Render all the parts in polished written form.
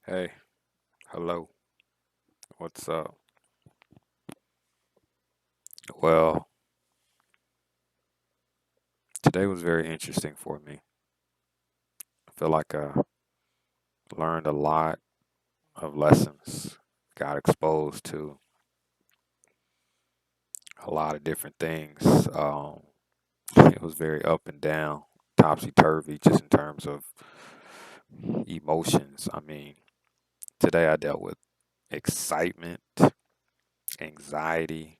Hey, hello, what's up? Well, today was very interesting for me. I feel like I learned a lot of lessons, got exposed to a lot of different things. It was very up and down, topsy-turvy, just in terms of emotions. Today I dealt with excitement, anxiety,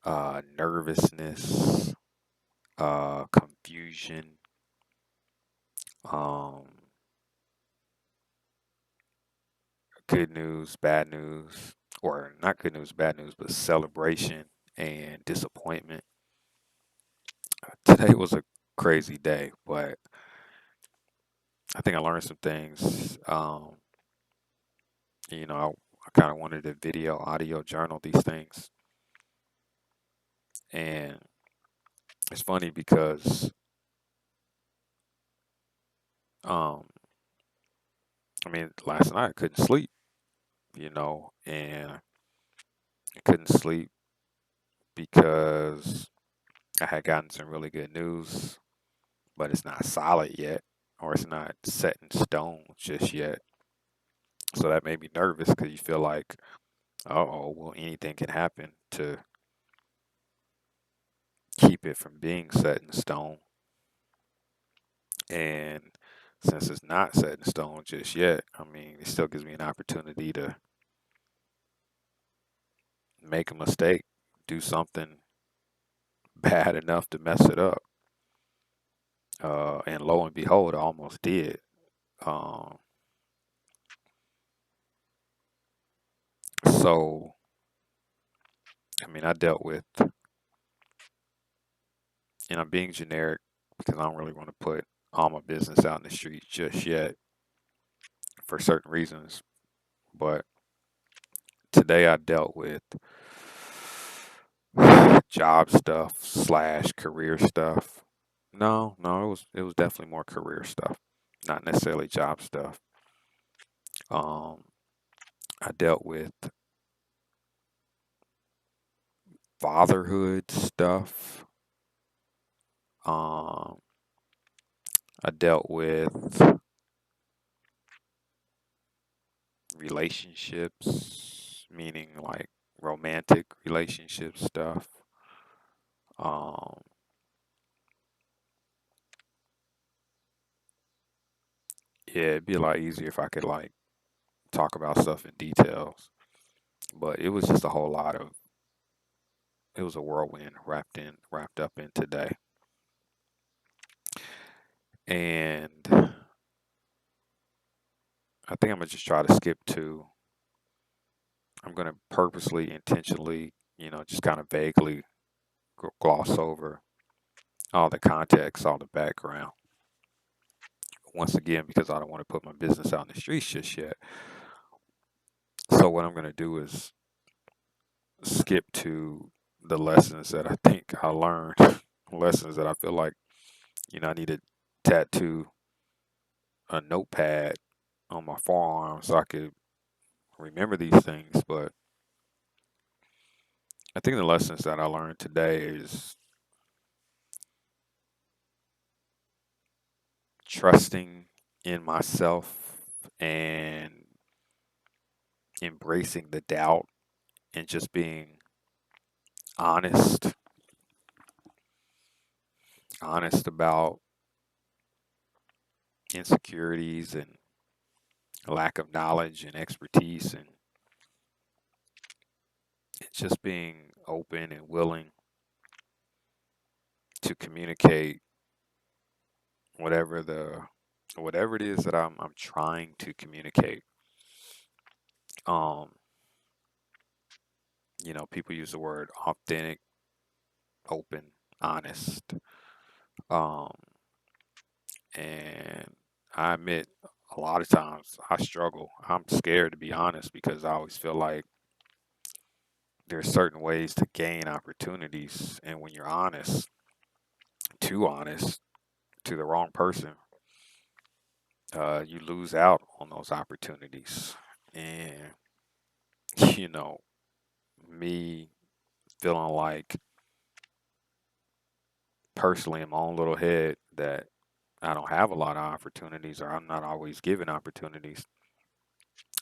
nervousness, confusion, um, good news, bad news, or not good news, bad news, but celebration and disappointment. Today was a crazy day, but I think I learned some things. I kind of wanted to video, audio journal these things. And it's funny because, um, last night I couldn't sleep, and I couldn't sleep because I had gotten some really good news, but it's not solid yet, or it's not set in stone just yet. So that made me nervous because you feel like, oh, well, anything can happen to keep it from being set in stone. And since it's not set in stone just yet, it still gives me an opportunity to make a mistake, do something bad enough to mess it up. And lo and behold, I almost did. Um, so, I dealt with, and I'm being generic because I don't really want to put all my business out in the street just yet for certain reasons. But today I dealt with job stuff slash career stuff. No, it was definitely more career stuff, not necessarily job stuff. Um, I dealt with fatherhood stuff. Um, I dealt with relationships, meaning like romantic relationship stuff. Um, yeah, it'd be a lot easier if I could like talk about stuff in details, but it was just a whole lot of it was a whirlwind wrapped up in today. And I think I'm gonna just try to skip to I'm gonna purposely, intentionally, just kind of vaguely gloss over all the context, all the background. Once again, because I don't want to put my business out in the streets just yet. So what I'm gonna do is skip to the lessons that I think I learned, lessons that I feel like, I need to tattoo a notepad on my forearm so I could remember these things. But I think the lessons that I learned today is trusting in myself and embracing the doubt and just being honest, honest about insecurities and lack of knowledge and expertise and just being open and willing to communicate whatever the whatever it is that I'm trying to communicate. Um, people use the word authentic, open, honest. Um, and I admit a lot of times I struggle. I'm scared to be honest because I always feel like there's certain ways to gain opportunities, and when you're honest, too honest to the wrong person, you lose out on those opportunities. And, you know, me feeling like personally in my own little head that I don't have a lot of opportunities or I'm not always given opportunities,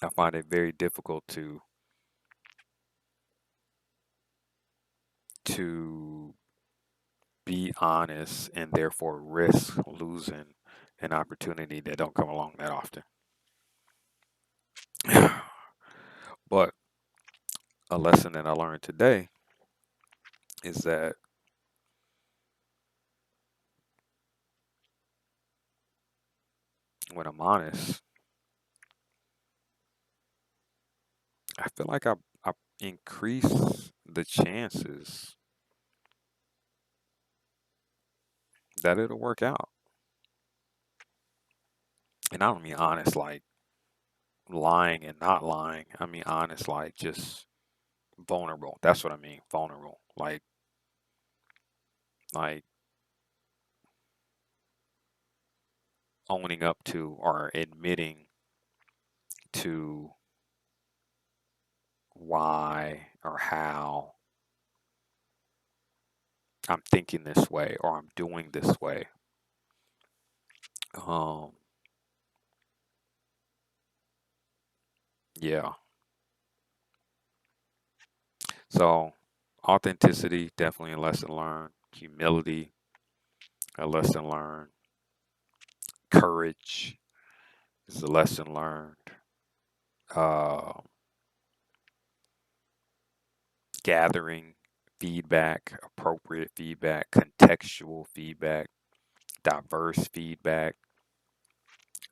I find it very difficult to be honest and therefore risk losing an opportunity that don't come along that often. But a lesson that I learned today is that when I'm honest, I feel like I increase the chances that it'll work out. And I don't mean honest like lying and not lying. I mean honest like just vulnerable. That's what I mean, vulnerable. Like owning up to or admitting to why or how I'm thinking this way or I'm doing this way. Um, yeah. So authenticity, definitely a lesson learned. Humility, a lesson learned. Courage is a lesson learned. Uh, Gathering feedback, appropriate feedback, contextual feedback, diverse feedback.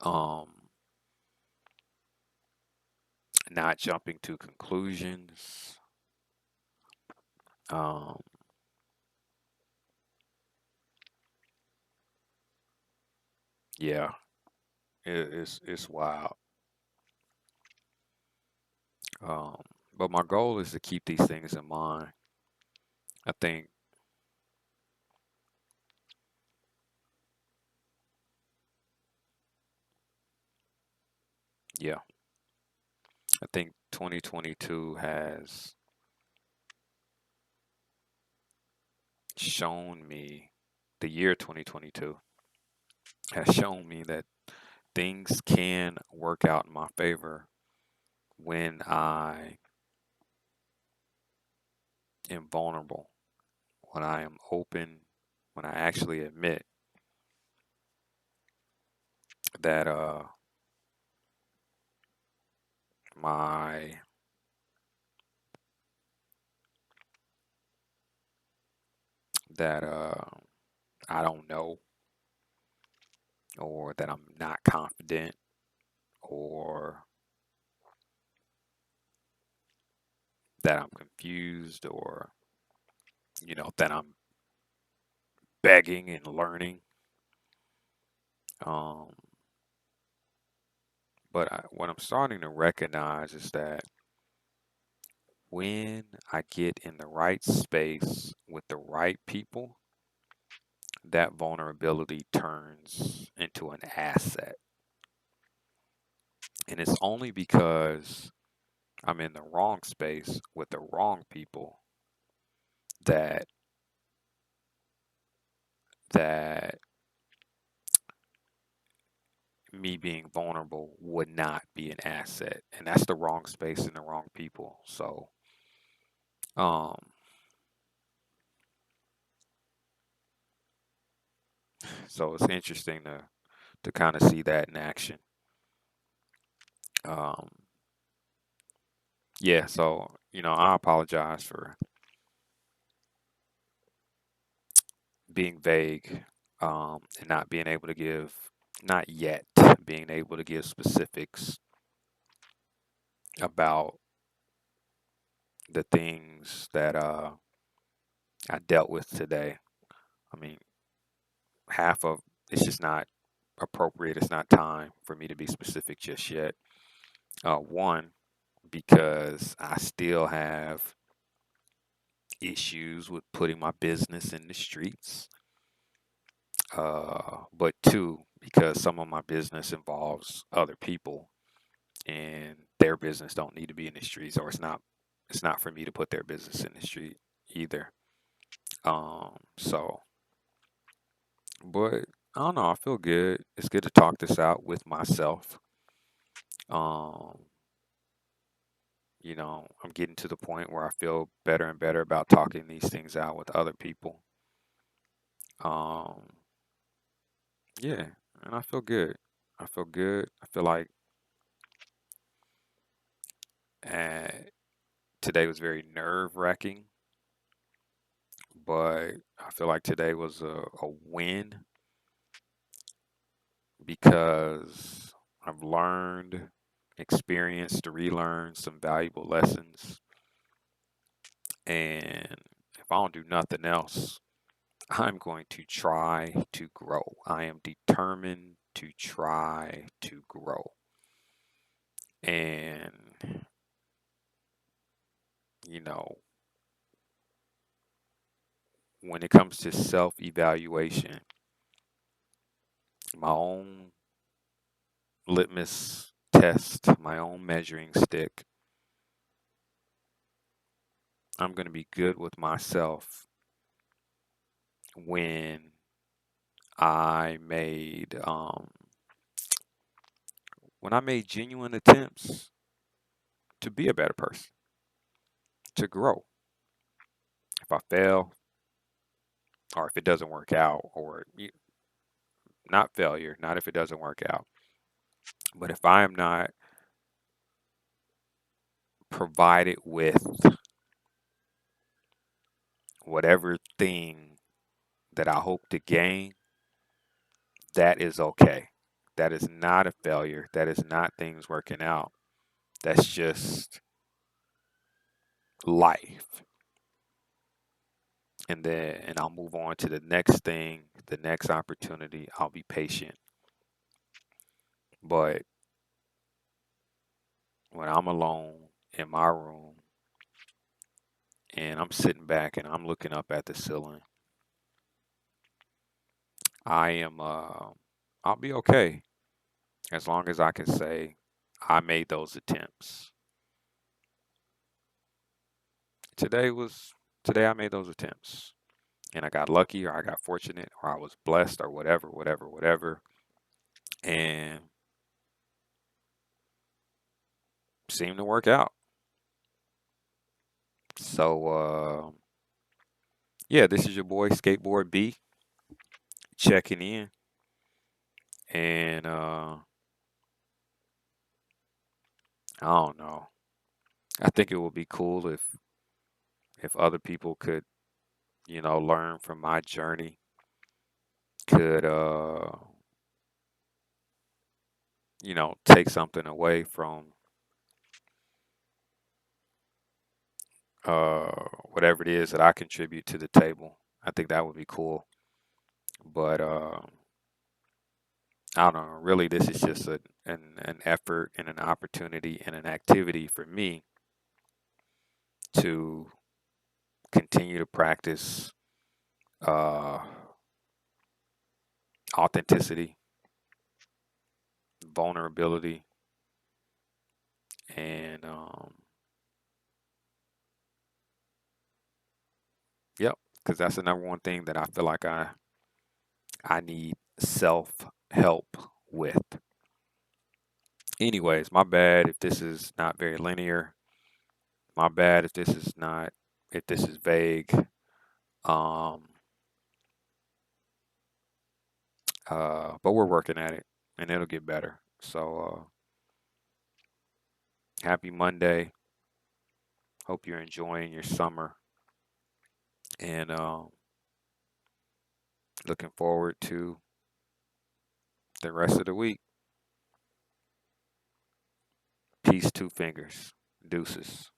Um, Not jumping to conclusions. Um, yeah, it's wild. Um, but my goal is to keep these things in mind. I think, yeah, I think 2022 has shown me, the year 2022 has shown me that things can work out in my favor when I am vulnerable, when I am open, when I actually admit that my that I don't know or that I'm not confident or that I'm confused or that I'm begging and learning. Um, but what I'm starting to recognize is that when I get in the right space with the right people, that vulnerability turns into an asset. And it's only because I'm in the wrong space with the wrong people that that me being vulnerable would not be an asset. And that's the wrong space and the wrong people. Um so it's interesting to kind of see that in action. Um yeah, so I apologize for being vague and not being able to give not yet being able to give specifics about the things that I dealt with today. I mean, half of it's just not appropriate. It's not time for me to be specific just yet. One, because I still have issues with putting my business in the streets. But two, because some of my business involves other people, and their business don't need to be in the streets, or it's not for me to put their business in the street either. So, but I don't know, I feel good. It's good to talk this out with myself. Um, I'm getting to the point where I feel better and better about talking these things out with other people. Um, yeah, and I feel good. I feel good. I feel like uh, today was very nerve-wracking, but I feel like today was a win because I've learned, experienced, relearned some valuable lessons. And if I don't do nothing else, I'm going to try to grow. I am determined to try to grow. And, you know, when it comes to self evaluation, my own litmus test, my own measuring stick, I'm going to be good with myself when I made genuine attempts to be a better person, to grow. If I fail, or if it doesn't work out, or not failure, not if it doesn't work out, but if I am not provided with whatever thing that I hope to gain, that is okay. That is not a failure. That is not things working out. That's just life. And I'll move on to the next thing, the next opportunity. I'll be patient. But when I'm alone in my room and I'm sitting back and I'm looking up at the ceiling, I am I'll be okay as long as I can say I made those attempts. Today was Today I made those attempts. And I got lucky, or I got fortunate, or I was blessed, or whatever, whatever, whatever. And seemed to work out. So yeah, this is your boy Skateboard B checking in. And I don't know. I think it would be cool if other people could, learn from my journey, could take something away from whatever it is that I contribute to the table. I think that would be cool. But I don't know. Really, this is just an effort and an opportunity and an activity for me to continue to practice uh, authenticity, vulnerability, and yep, because that's the number one thing that I feel like I need self help with. Anyways, my bad if this is not very linear. My bad if this is vague. Um, but we're working at it, and it'll get better. So happy Monday. Hope you're enjoying your summer, and looking forward to the rest of the week. Peace, two fingers, deuces.